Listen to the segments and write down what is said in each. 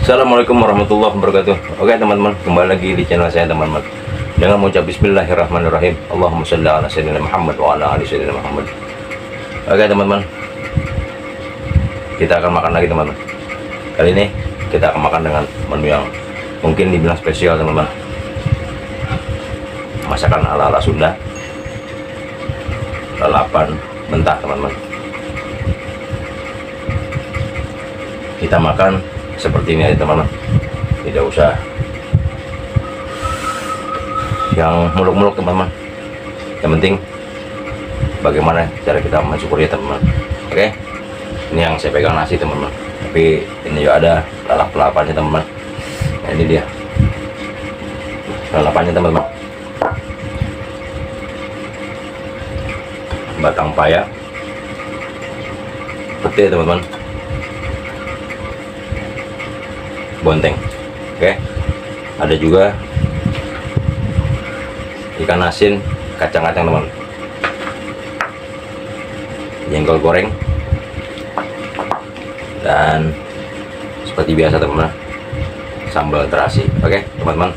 Assalamualaikum warahmatullahi wabarakatuh. Oke teman-teman, kembali lagi di channel saya teman-teman. Dengan mengucap bismillahirrahmanirrahim. Allahumma shalli ala sayyidina Muhammad wa ala ali sayyidina Muhammad. Oke teman-teman, kita akan makan lagi teman-teman. Kali ini kita akan makan dengan menu yang mungkin dibilang spesial teman-teman. Masakan ala-ala Sunda, lalapan mentah teman-teman. Kita makan seperti ini aja teman-teman, tidak usah yang muluk-muluk teman-teman. Yang penting bagaimana cara kita mensyukuri teman-teman. Oke, ini yang saya pegang nasi teman-teman, tapi ini juga ada lalap-lalapannya teman-teman. Nah, ini dia lalapannya teman-teman. Batang paya, pete teman-teman, bonteng. Oke, ada juga ikan asin kacang-kacang teman, jengkol goreng, dan seperti biasa teman-teman, sambal terasi. Oke teman-teman,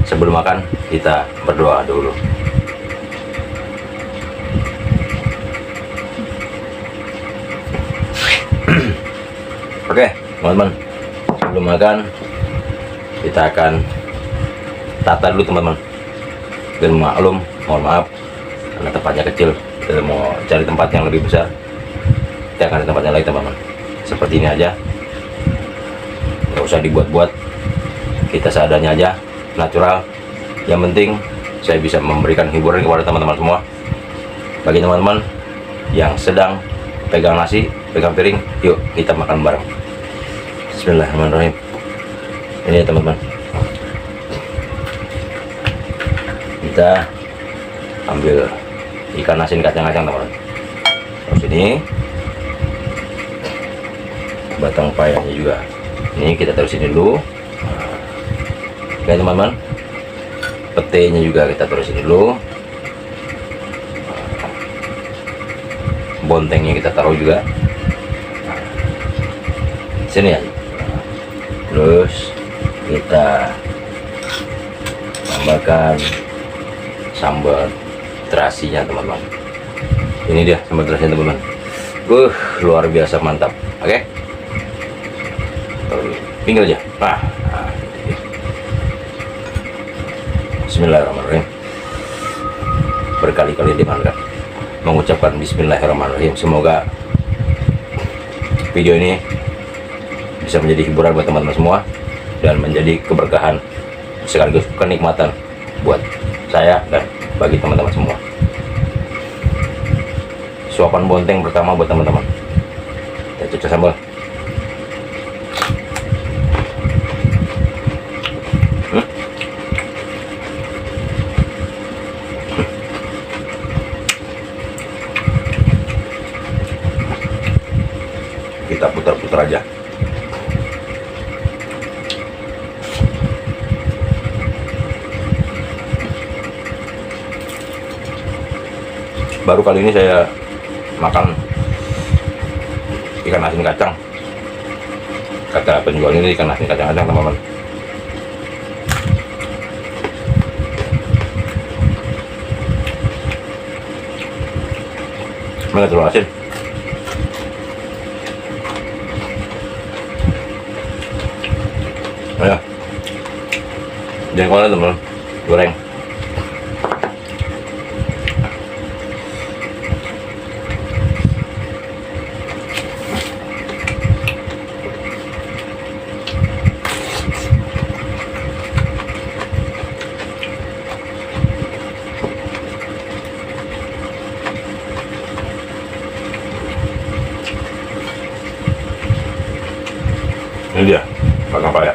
sebelum makan kita berdoa dulu. Oke teman-teman, sebelum makan kita akan tata dulu teman-teman. Dan maklum, mohon maaf karena tempatnya kecil, kita mau cari tempat yang lebih besar, kita akan di tempatnya lagi teman-teman. Seperti ini aja, nggak usah dibuat-buat, kita seadanya aja, natural. Yang penting saya bisa memberikan hiburan kepada teman-teman semua. Bagi teman-teman yang sedang pegang nasi, pegang piring, yuk kita makan bareng. Bismillahirrahmanirrahim. Ini ya teman-teman, kita ambil ikan asin kacang-kacang teman-teman. Terus ini batang payahnya juga, ini kita taruh sini dulu. Oke teman-teman, petenya juga kita taruh sini dulu. Bontengnya kita taruh juga sini aja. Terus kita tambahkan sambal terasinya teman-teman. Ini dia sambal terasinya teman-teman. Luar biasa mantap. Oke, tinggal aja. Bismillahirrahmanirrahim. Berkali-kali dimakan mengucapkan bismillahirrahmanirrahim. Semoga video ini bisa menjadi hiburan buat teman-teman semua dan menjadi keberkahan sekaligus kenikmatan buat saya dan bagi teman-teman semua. Suapan bonteng pertama buat teman-teman. Kita cocok sambal. Kita putar-putar aja. Baru kali ini saya makan ikan asin kacang. Kata penjual ini ikan asin kacang-kacang teman-teman. Mana telur asin? Ayo, jengkolnya teman-teman, goreng. Ini dia batang paya.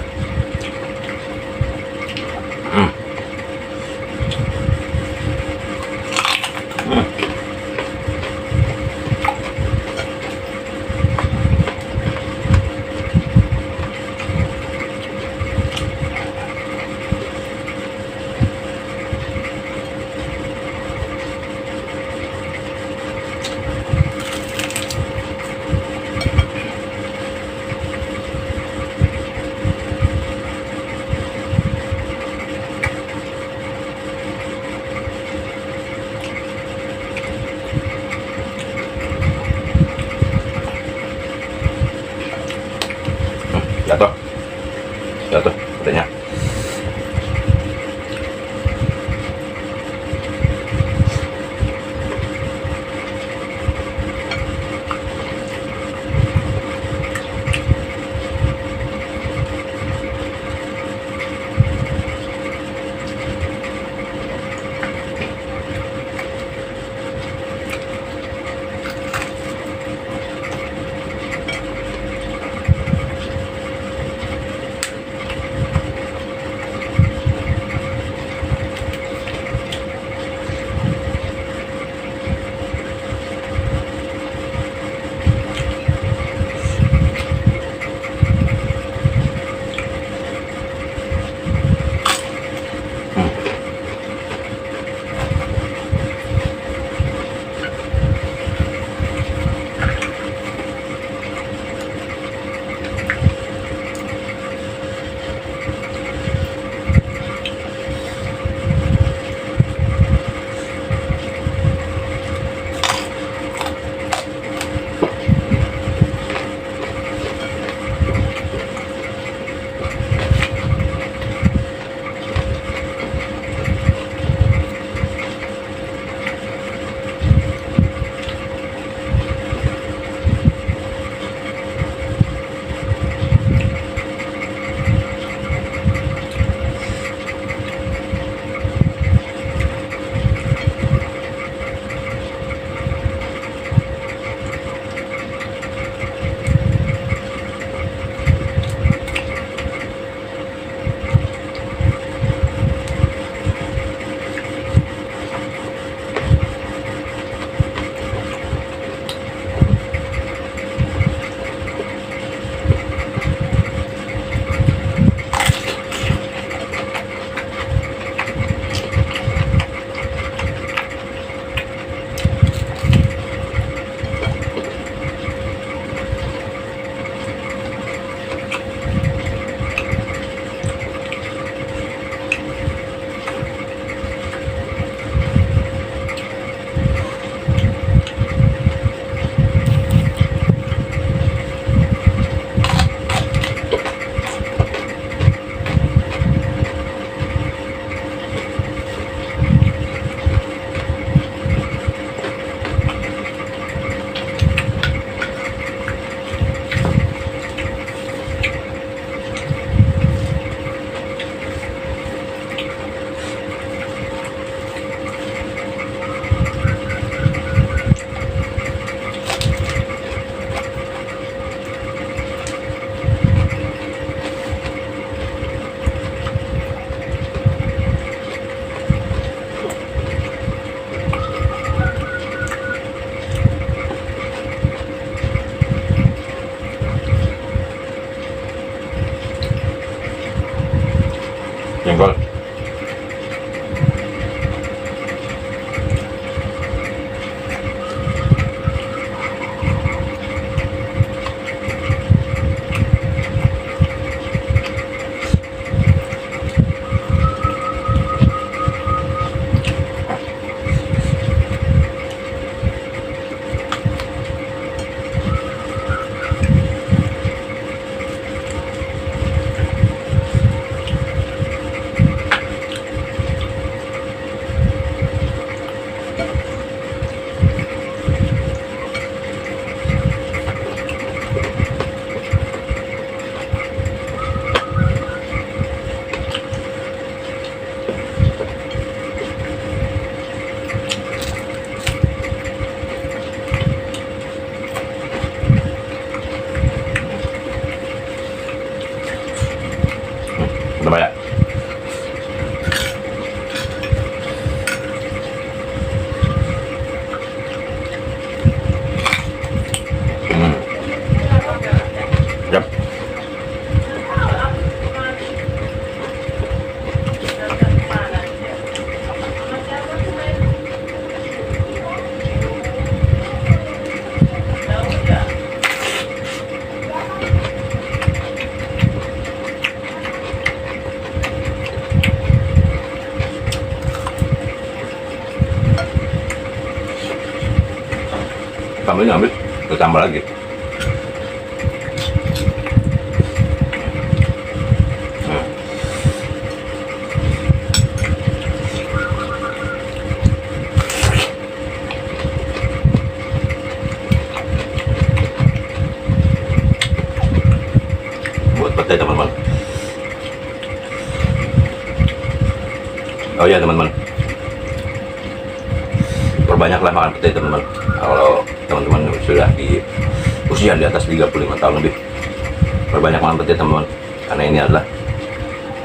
Jatuh. Jatuh pedenya. Jengkol. Udah banyak. Yap. Sambelnya ambil, kita tambah lagi. Oh iya teman-teman, perbanyaklah makan petai teman-teman. Kalau teman-teman sudah di usia di atas 35 tahun lebih, perbanyak makan petai teman-teman, karena ini adalah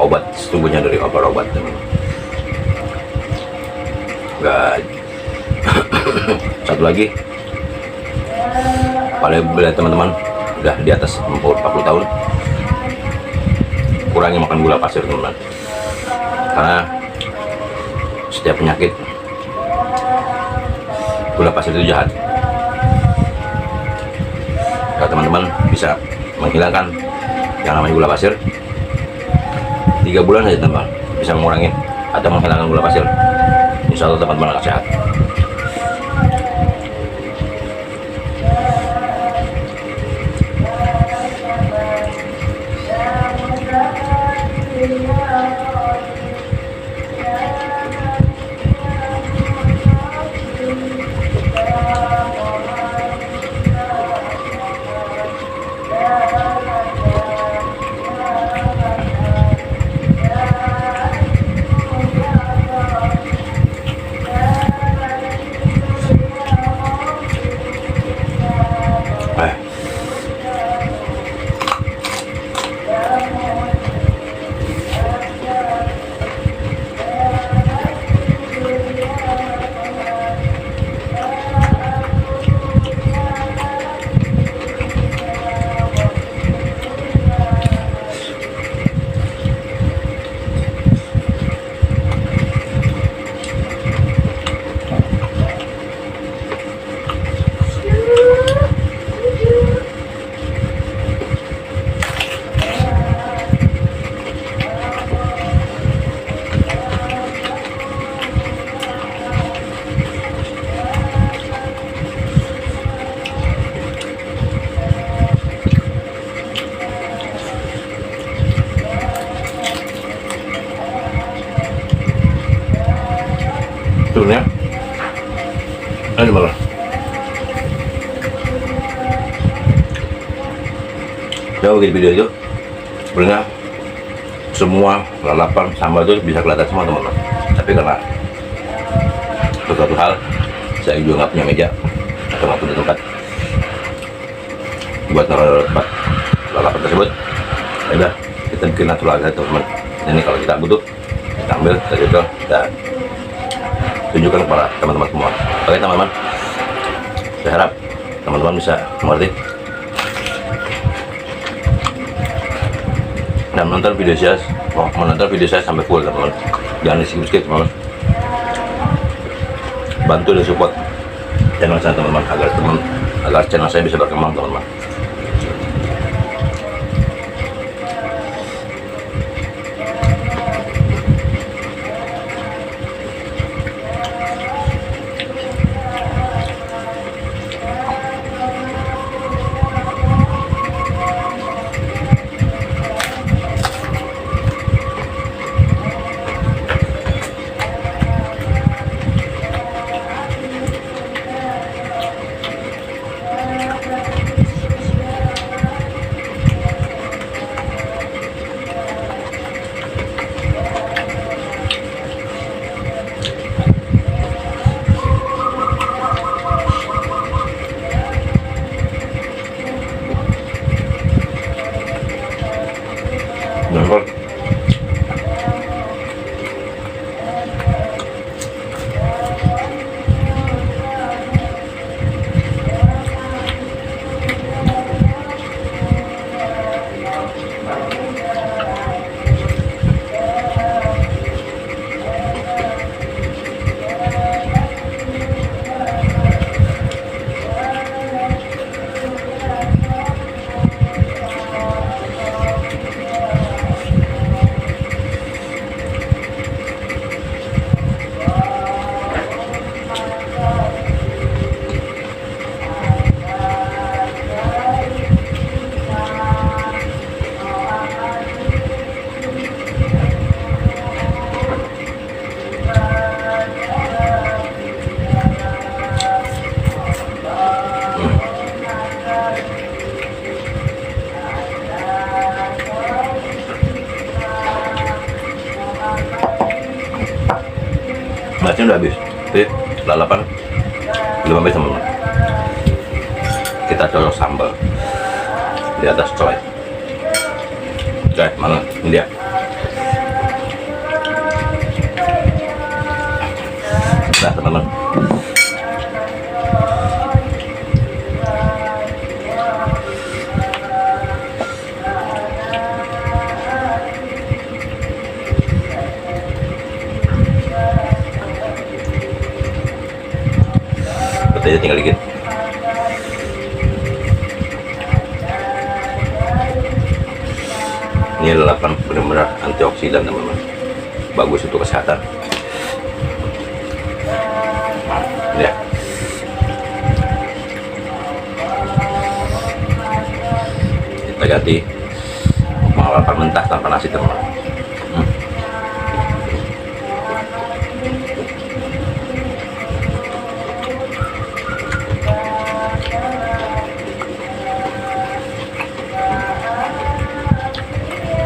obat, sesungguhnya dari obat-obat teman-teman. Enggak. Satu lagi, bila teman-teman udah di atas 40 tahun, kurangi makan gula pasir teman-teman, karena setiap penyakit gula pasir itu jahat. Kalau teman-teman bisa menghilangkan yang namanya gula pasir 3 bulan saja teman-teman, bisa mengurangi atau menghilangkan gula pasir, insya Allah teman-teman akan sehat. Turunnya ini malah jauh di video itu sebenarnya semua lalapan sambal itu bisa kelihatan semua teman-teman, tapi karena suatu hal saya juga nggak punya meja atau nggak punya tempat buat naruh tempat lalapan tersebut, ya udah kita bikin natural aja teman-teman. Ini kalau kita butuh kita ambil, kita tunjukkan kepada teman-teman semua. Oke teman-teman, saya harap teman-teman bisa mengerti dan menonton video saya sampai full teman-teman. Jangan di skip teman-teman. Bantu dan support channel saya teman-teman, agar channel saya bisa berkembang teman-teman. Nampak? nasinya udah habis. Jadi lalapan belum habis teman-teman. Kita colok sambal di atas coy. Oke, mana ini dia. Nah teman-teman, betulnya tinggal dikit. Ini lalapan benar-benar antioksidan teman-teman, bagus untuk kesehatan. Ya, kita ganti lalapan mentah tanpa nasi teman-teman.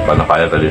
Banyak air tadi.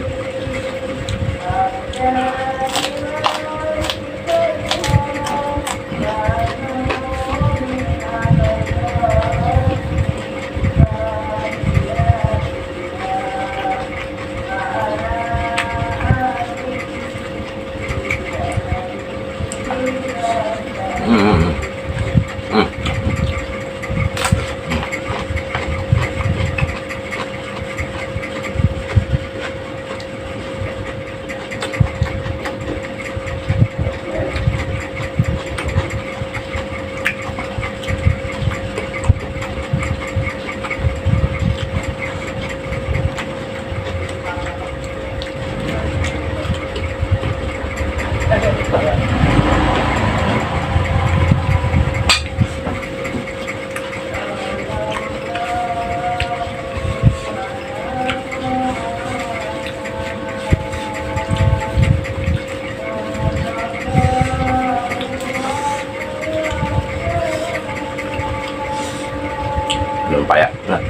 Belum payah. Nah.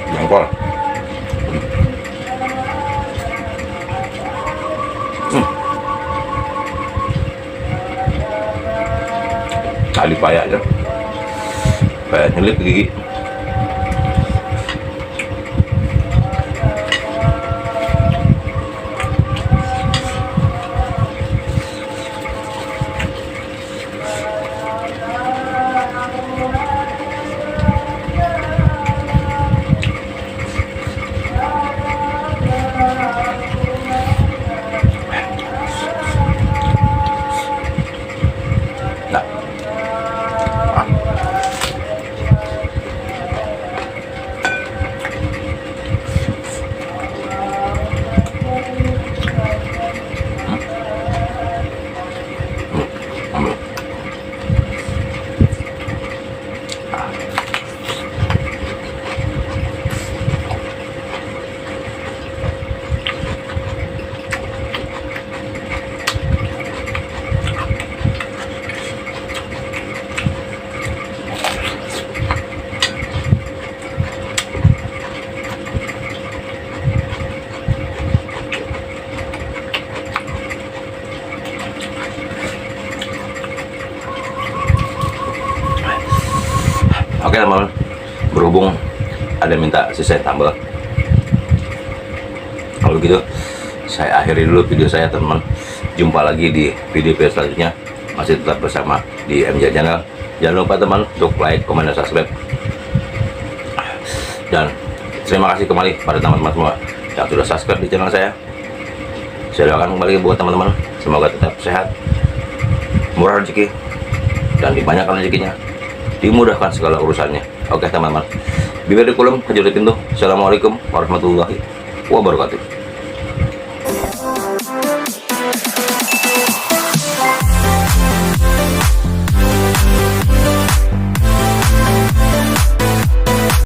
Jengkol. Kali payah aja. Payah nyelip ke gigi. Oke teman-teman, berhubung ada minta sisa tambah, kalau gitu saya akhiri dulu video saya teman-teman. Jumpa lagi di video selanjutnya, masih tetap bersama di MJ Channel. Jangan lupa teman untuk like, komen, dan subscribe. Dan terima kasih kembali pada teman-teman semua yang sudah subscribe di channel saya. Saya doakan kembali buat teman-teman, semoga tetap sehat, murah rezeki, dan dibanyakan rezekinya, dimudahkan segala urusannya. Oke teman-teman, bibir di kolom, kejut di pintu. Assalamualaikum warahmatullahi wabarakatuh.